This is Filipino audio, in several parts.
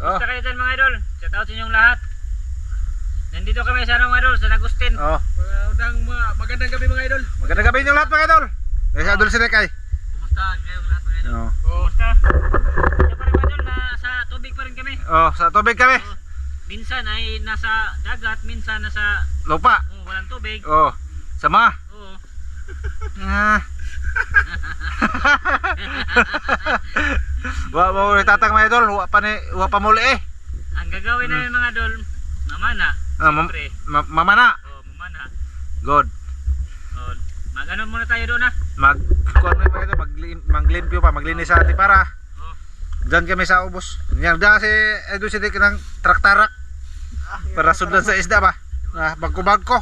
Kumusta kayo dyan mga idol? Shout out sa inyong lahat. Nandito kami sa mga idol, sa Agustin. Magandang gabi mga idol. Magandang gabi niyo lahat mga idol. Sa Idol Sinekay. Kumusta kayong lahat mga idol? Kumusta? Ito pa rin mga idol, sa tubig pa rin kami. Sa tubig kami. Minsan ay nasa dagat, minsan nasa Lupa. walang tubig. Sama. Oo. Wa mo tatang mga idol, wa pa muli eh. Ang gagawin namin mga idol, mamana. Siyempre. Mamana. Mamana. Good. Mag-ano muna tayo doon ha? Kuan mo mga idol, maglimpyo pa, maglinis sa para. Diyan kami sa ubos. Yan da si Idol Sidik ng trak-tarak. Para sundan sa isda ba? Barko-barko.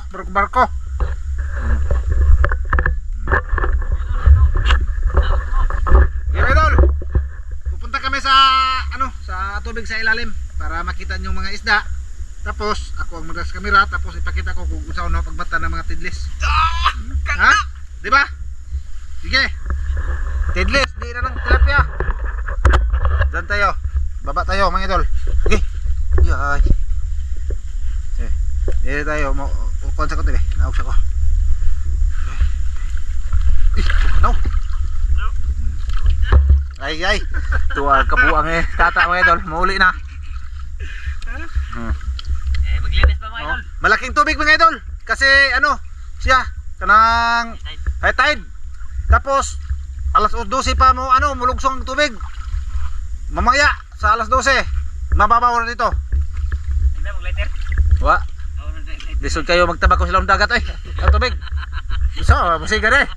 Idol, pupunta kami sa sa tubig sa ilalim para makita niyo mga isda. Tapos ako ang magdas kamera, tapos ipakita ko kung saan ako pagbata ng mga tidlis. Ha? Di ba? Sige. Tidlis, di na ng tilapia. Diyan tayo. Baba tayo mga idol. Sige. Yay. Dito tayo. Kuhan sa ko tabi. Naog sa ko. No. Ay. Tuwa kabuang eh. Tata mga idol. Mauli na. Maglinis pa mga idol. Malaking tubig mga idol. Kasi siya kanang high tide. Tapos alas 12 pa mo mulugsong tubig. Mamaya sa alas 12 mababaw na dito. Hindi mag-lighter? Wa. Lisod kayo magtabako sa ilong dagat eh. Ang tubig. So, masiga na eh.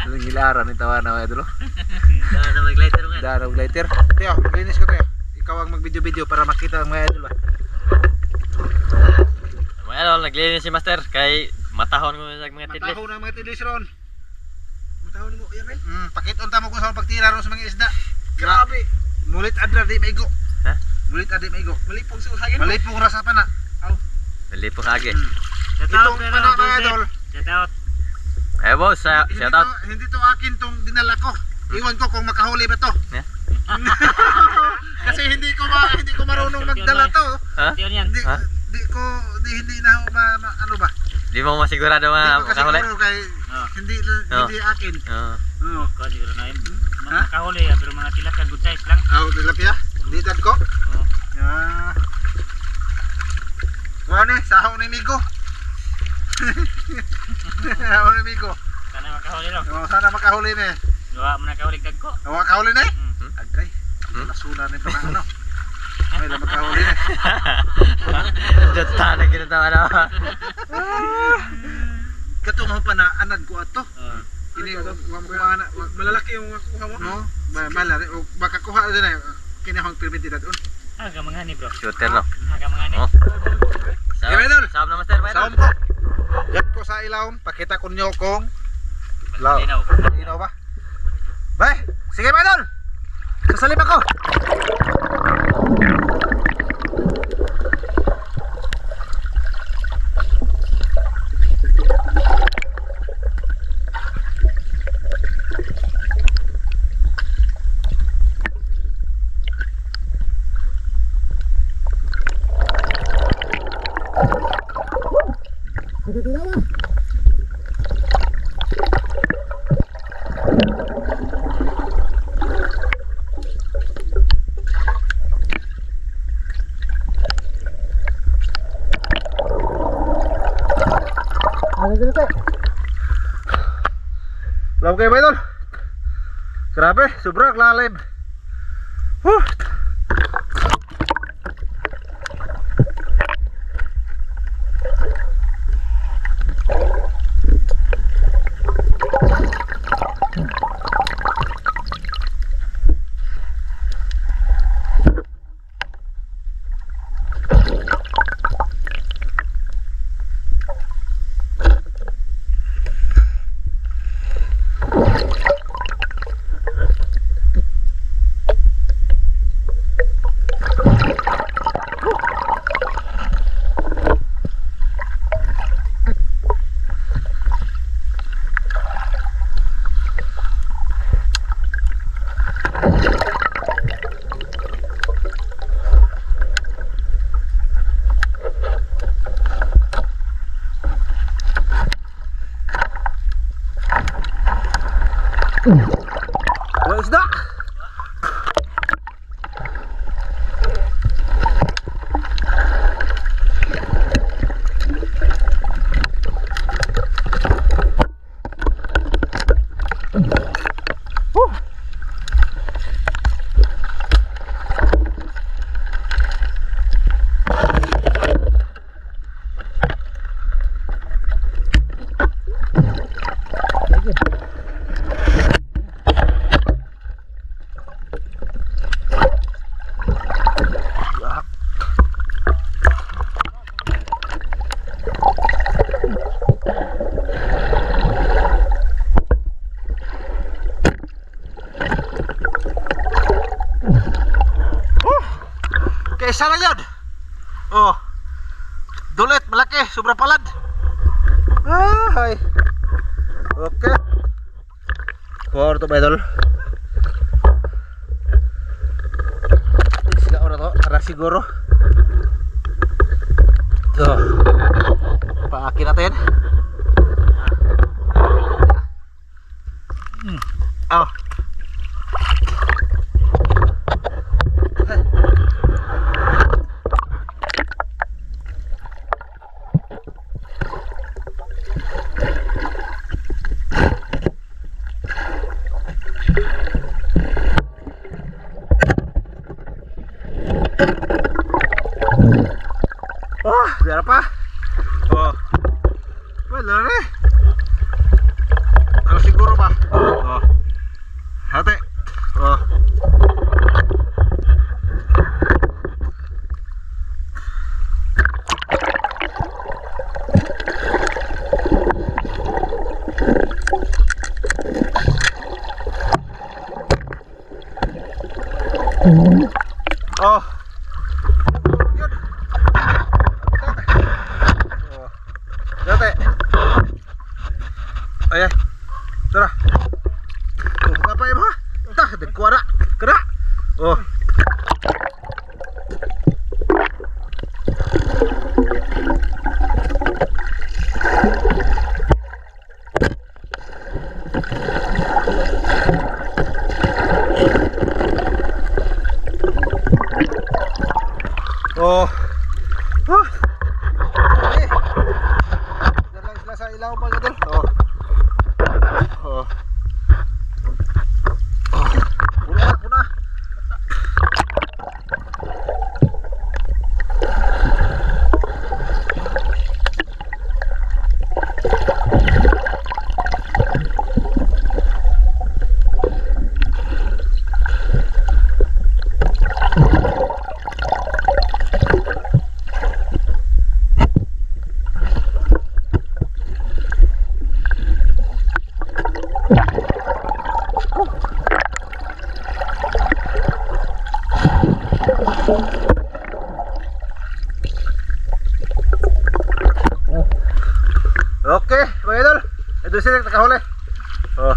Ang gilaran ni tawa na mga idol. Dahil na mag-lighter nga. Dara og lighter. Tiyo, maglinis ko tayo. Ikaw ang mag-video para makita ang mga idol ba. Mga idol, naglinis si Master kay matahon ko sa mga tidlis. Matahon ang mga tidlis ron. Matahon mo yan, men. Pakiton ta mo ko sa pagtira ron sa mga isda. Grabe. Mulit adra di maigo. Ha? Mulit adra di maigo. Malipong sa usagin. Malipong rasa pa na. Malipong agi. Itong pana mga idol. Shout out. Boss, shout out. Hindi to akin tong dinala ko. Iwan ko kung makahuli ba to. Yeah. Kasi hindi ko marunong magdala to. Ha? Yan. Hindi na ako ano ba? Di mo masigurado makahuli? Kay hindi akin. Oo. Kasi siguro na yun. Makahuli pero mga tilapia good size lang. Tilapia? Hindi dad ko? Oo. Ano sahaw ni Migo. Sahaw ni Migo. Sana makahuli lang. Sana makahuli ni. Gawa mo na kahuli kagko. Makahuli ni? Agay. Nasuna ni pa na May lang makahuli ni. Dota na kinatawa na. Kato mo pa na anad ko ato. Ini Malalaki yung kuha mo. No, malari o baka kuha din eh. Kinahang permitted adun. Aga mga ni bro. Shooter no. Aga mga ni. Saab na master ba? Saom ko. Yan ko sa ilawom, pakita ko niyo kung Linaw. Linaw ba? Bay, sige mga idol. Sasalip ako. Alam kayo ba idol? Grabe, sobrang lalim. Kaisa na yun. Oh. Dulit, malaki, sobrang palad. Ay. Okay. Kuha ito ba idol? Isla ko na to, para siguro. Ito. Paakin natin. Oh. Oh, biar apa? Oh. Bener nih. Harus siguro ba? Oh. Hati. Oh. Oh. Dati. Ay ay. Tara. Oh, apa ya, Pak? Tah, dekuara. Kera. Oh. Oh. Ah. Eh. Diyan lang sila sa ilaw mga idol. Oh. Oh. Oh. Puna, puna. Oke, mga idol. Ito sila nakahuli. Oh.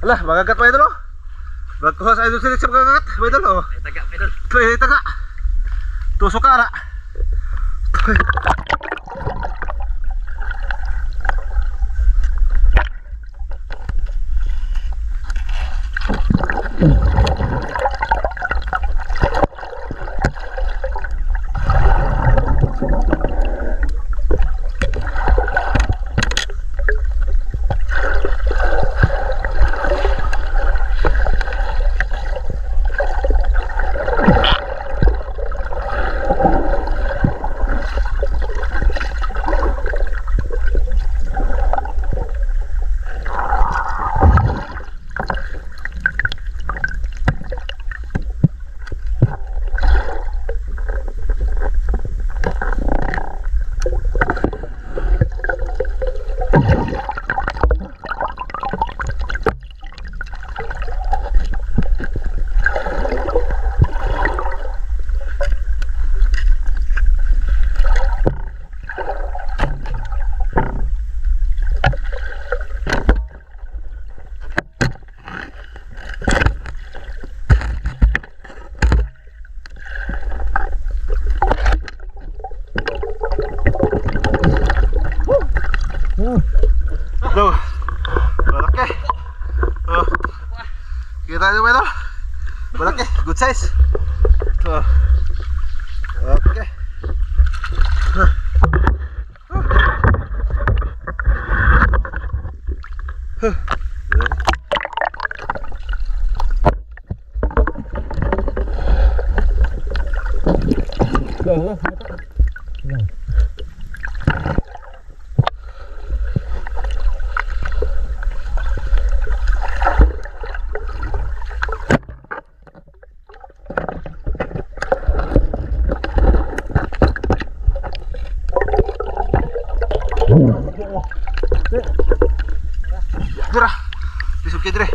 Alah, magagat pa idol oh. Bagkuha sa idol silik sa magagat, idol oh. Ay, taga, idol. Ay, taga. Tusok ka na. Oh. Kita nyo ba ito? Malaki, good size. Oh. Okay. Dura, besok kita deh.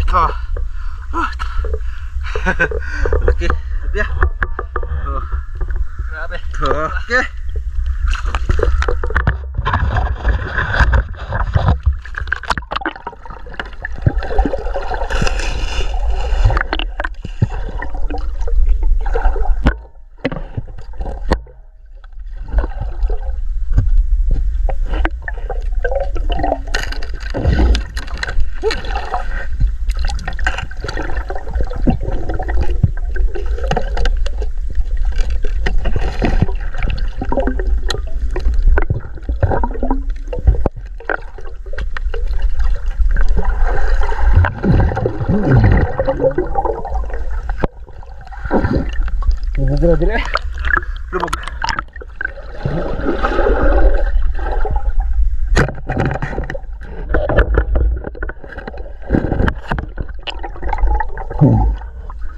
Laki, ya. Grabe. Oke. Dire. Lubog.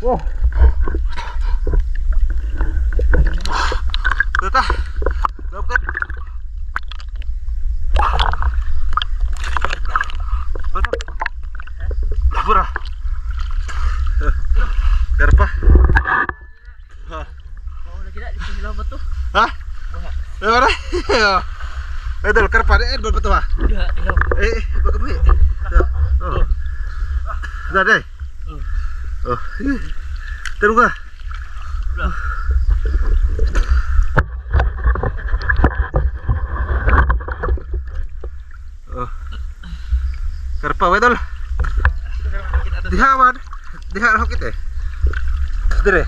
Wow. Tuta. Lubog kan. Pura. Karpa. Hah? Mana? Betul, karpa deh, betul ah. Bagus bu. Oh. Dah deh. Oh. Terus ah. Oh. Karpa betul. Dihawan. Dihawan hok kita. Dire.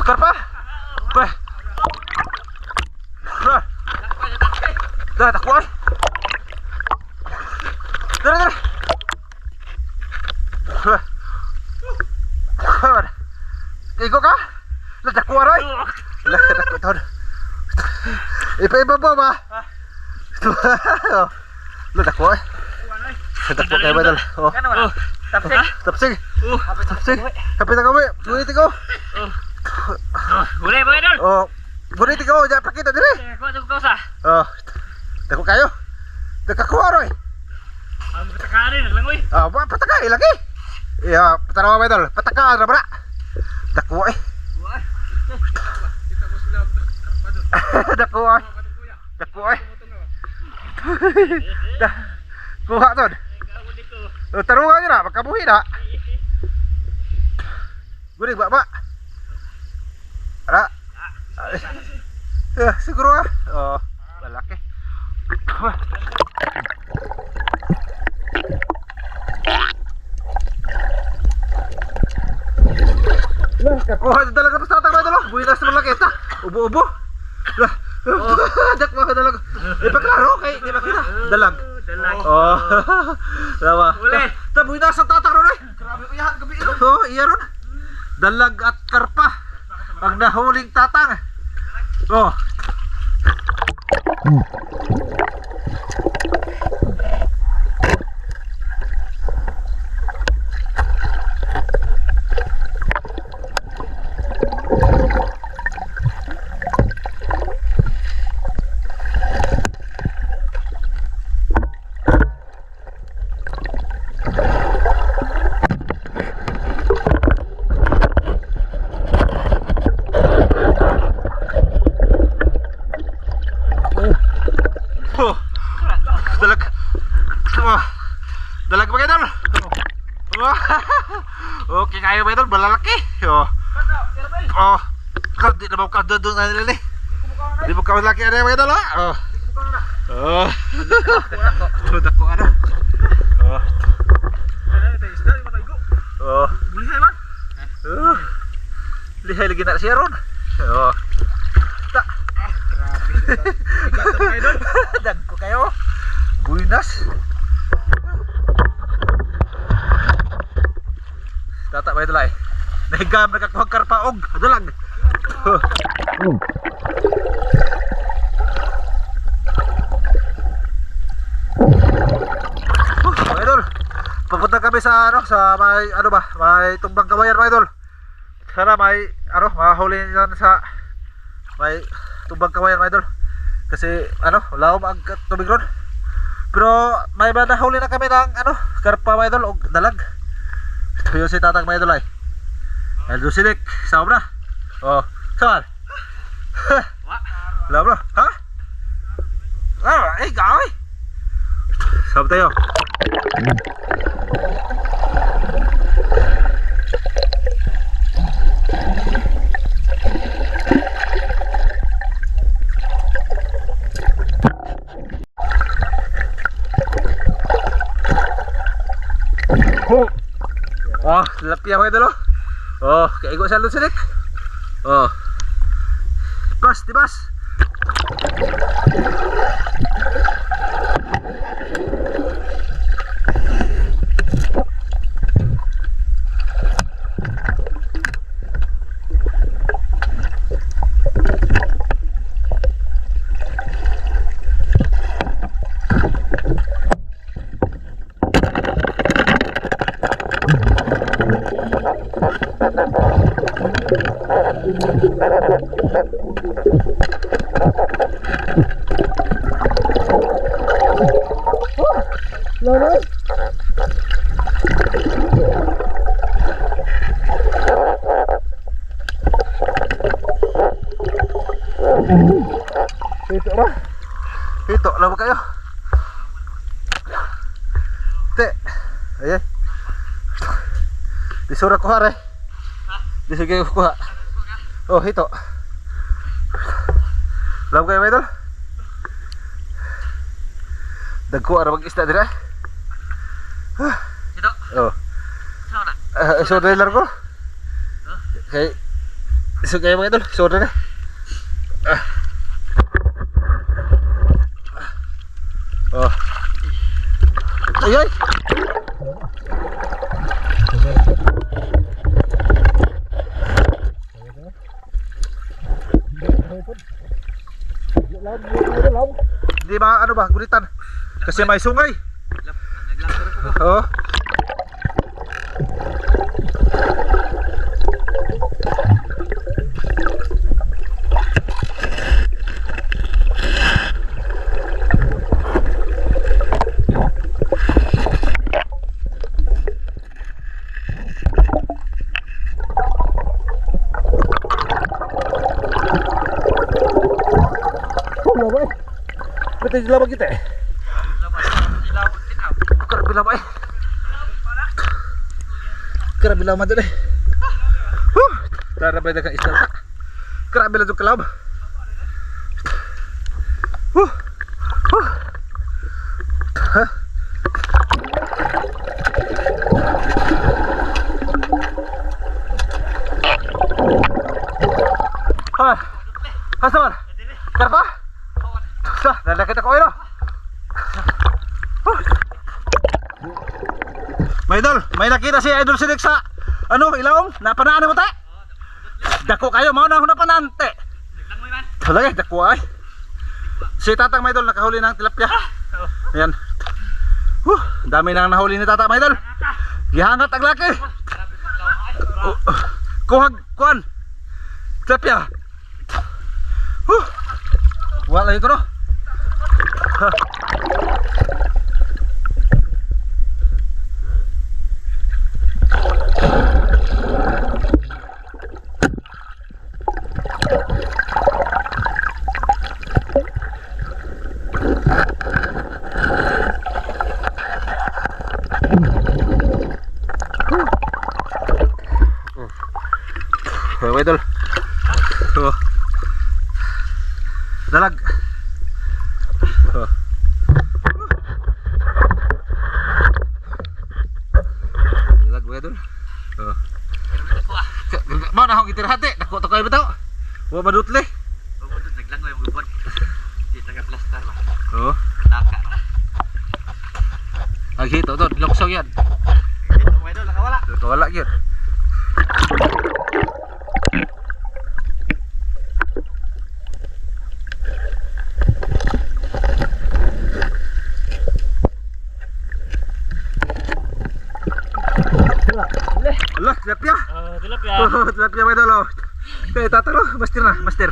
Karpa? Bah. Bah. Dah tak kuat. Dah. Bah. Bah. Ikaw ka? Tak kuat oi. Lah tak kuat. Ipa ba? Lah tak kuat. Tak kuat kayak betul. Oh. Tapsig. Kapit na kami. Ngunit ikaw. Boleh mga idol. Oh, ngunit ikaw. Diyan pakita diri. Kuha sa kausa. Oh, dako kayo. Dakakuha roy. Ang patakarin naglangoy. Ah, pataka lagi. Iya, patarawa ba idol? Pataka ra bra. Dako eh. Kita ko sila. Dako eh. Dako eh. Dah. Kuha ton. Tarungan nyo na, magkabuhi na. Guring ba? Ara? Siguro ah. Oh, lalaki. Lah, kakuha na talaga sa tatang na dalo. Buhi na sa malaki ita. Ubo-ubo. Lah. Dak mo talaga. Ipaklaro kay di makita. Dalag. Oh. Tama. Uli. Taboy na sa tatang ron eh. Grabe uyahan gabi ito. Oh, iya ron. Dalag at karpa. Ang nahuling tatang. Oh. Okay kayo mga idol, malalaki. Oh. Oh. Ikaw, di na ka doon na nila eh. Di mo ka malaki ano mga idol ha. Oh. Oh. Tudak ko ano. Oh. Oh. Bulihay man. Oh. Lihay lagi na siya ron. Oh. Ta. Gato mga idol. Dagko kayo. Buinas. Tata ba ito lang? Nahigam na kakuhag karpaog. Ado lang. Mga idol, papunta kami sa ano, sa may ano ba, may tumbang kawayan mga idol. Sana may ano, mahuli yan sa may tumbang kawayan mga idol. Kasi ano, laom ang tubig ron. Pero may nahuli na kami ng ano, karpa mga idol o dalag. Ito yung si tatang mga idol ay. Eldo silik, sama na. Oh, saan? Wala bro, ha? Ah, eh, gawin. Sama tayo. Oh, tilapia mga idol oh. Oh, kaigo sa lusinik. Oh. Bas, di bas. Ito ba? Ito, alam mo kayo. Te, ayan. Disura ko hare. Disugay ko ha. Oh, ito. Alam mo kayo mga idol? Dagko ara mag-isda dira. Ito. Oh. Sana. Sorry lang ko. Okay. Disugay mga idol, sorry na. Oh. Ay ay. Di ba ano ba gulitan? Kasi may sungay. Oh. Betul jelas kita. Kerap bilang baik. Kerap bilang maju deh. Cara beda ke istilah. Kerap bilang tu kelab. Hasan. Kerpa? Dah, kita ko ino. May idol, may nakita si Idol Sidik sa ano, ilawom, napanaan mo ta? Dako kayo, mao na napanaan te. Halay, dako ay. Si Tatang may idol nakahuli ng tilapia. Ayan. Dami nang nahuli ni Tata may idol. Gihangat ang laki. Kuhag, kuan. Tilapia. Wala ito no. mga idol. Oh. Dalag. Oh. Dalag mga idol. Oh. Mau na akong itirahati. Dako to kayo bitaw. Wa madutli. Naglangoy ang bubon. Di taga-plaster ba? Oh. Taka. Agito to, loksaw yan. Dito mo idol, nakawala. Wala yun. Allah, tilapia. Tilapia. Oh, tilapia mga idol. Oh. Okay, tatalo. Master na, master.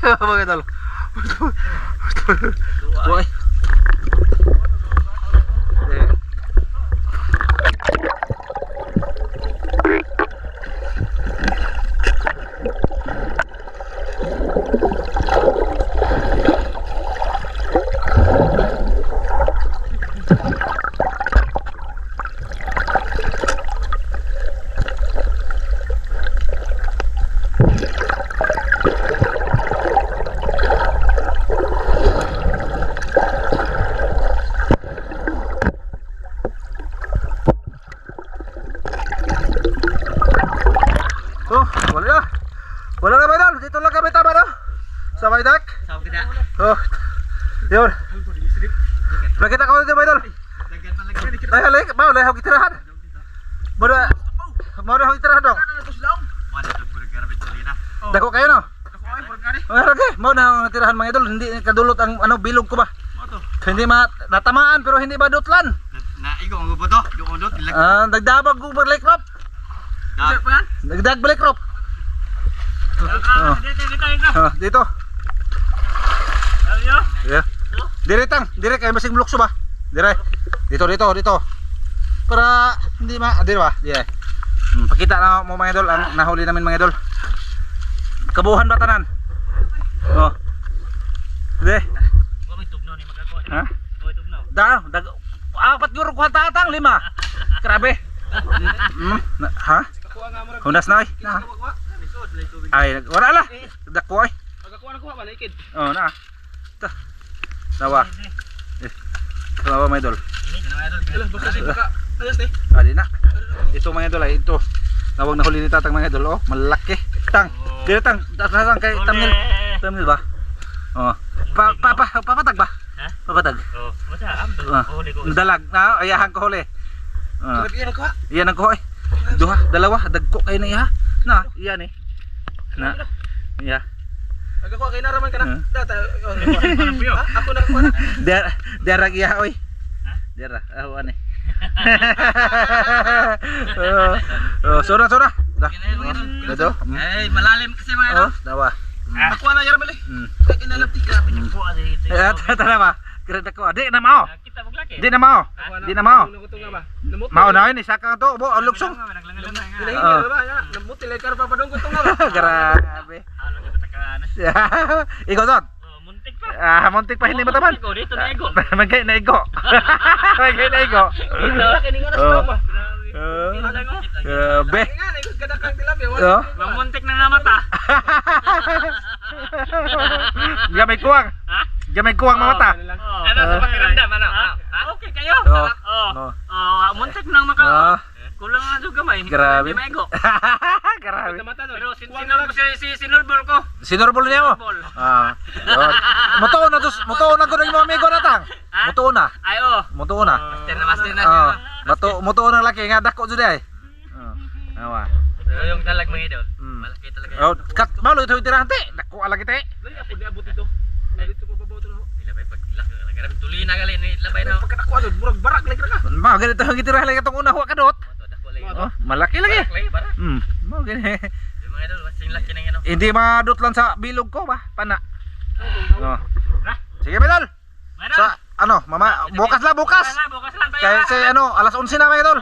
Mga idol. Boy. Oh, wala na. Wala na ba idol? Dito lang kami tama no? Sa Baydak. Sama kita. Oh. Yun. Nakita ko dito ba idol? Dagan man lagi. Ay, halik. Mau na akong itirahan. Mau na akong itirahan dong. Mana tu burger betulina. Dako kayo no? Ako ay, murag gani. Ay, lagi. Mau na akong itirahan mga idol. Hindi kadulot ang ano bilog ko ba? Mo to. Hindi natamaan pero hindi ba dutlan? Na igo ang buto. Yung udot dilag. Nagdabag ko balik crop. Sir pa yan? Nagdag balik crop. Dito. Yeah. Dire kayo masing blukso ba? Dire. Dito. Para hindi dire ba? Dire. Pakita na mo mga idol ang nahuli namin mga idol. Kabuhan ba tanan? Oh. Dire. Wa may tugnaw ni magkakuha. Ha? Wa may tugnaw. Apat euro kuha tatang 5. Grabe. Ha? Kakuha nga murag. Hundas na ay. Na. Kakuha. Lisod lay tubig. Ay, wala la. Dako ay. Kakuha na kuha ba naked. Oh, na. Ta. Dawa. Dawa mga idol. Alah, baka si baka. Ayos ni. Adi na. Ito mga idol ay ito. Nawag na huli ni tatang mga idol. Oh, malaki. Tang. Dire tang. Tatang kay thumbnail. Thumbnail ba? Oh. Papatag ba? Ha? Papatag. Oh, masa am huli ko. Dalag. Na, ayahan ko huli. Grabe yan kuha. Iyan ang kuha. Duha, dalawa, dagko kayo na iha. Na, iyan eh. Na. Iya. Nagakuha kay naraman ka na. Hmm. Data. Puyo. Ako nakakuha na. Derag iha oy. Dera, awan eh. Sura. Dah. Dito. Eh, malalim kasi mga idol. Oh, dawa. Nakuha na yaramel eh. Kaya inalapti ka. Po adi. Tara ba? Kira ko. Di na mao. Kita maglaki. Di na mao. Di na mao. Namut. Mao na yun, isa ka to. Bo, luksong. Hinahingi na ba? Namut tilay ka pa padungkot to nga ba? Grabe. Halo kita takanan. Ikaw doon. Oh, muntik pa. Muntik pa hindi mo taman. Iko dito na ego. Magkay na igo. Magkay na igo. Kini nga na Oh. sa ba? Grabe. Nga na ikot kadakang tilapia. Oh. Mamuntik na nga mata. Gamay kuwang. Ha? Gamay kuwang mamata. Oh. Ano sa pakiramdam ano? Ha? Okay kayo. Oh. Oh. No. Oh, muntik nang maka. Oh. Kulang na juga may. Grabe. Hindi maigo. Grabe. Pero sinol ko si sinurbol ko. Sinurbol niya mo. Sinurbol. Mutuon na ko na yung mga amigo na tang. Ha? Mutuon na. Ay oh. Mutuon na. Master na. Mutuon na laki nga dako jud ay. Awa. Pero yung dalag mga idol. Mm. Malaki talaga. Oh, kat malo ito tirante. Dako ala kita. Lagi apo ni abot dito. Dito mababaw to. Labay paglaki talaga. Tulina gali ni labay na. Pagkatakuha doon, murag barak lagi ka. Ma ganito ang gitirah lagi itong una huwa kadot. Dako lagi. Oh, malaki lagi. Lagi para. Mo gani. Yung mga idol wasing laki ng ano. Hindi madot lang sa bilog ko ba? Pana. Oh. Sige, Medal. Ano? Sa ano, mama, bukas la bukas. Bukas lang. Kaya ano, alas 11 na mga idol.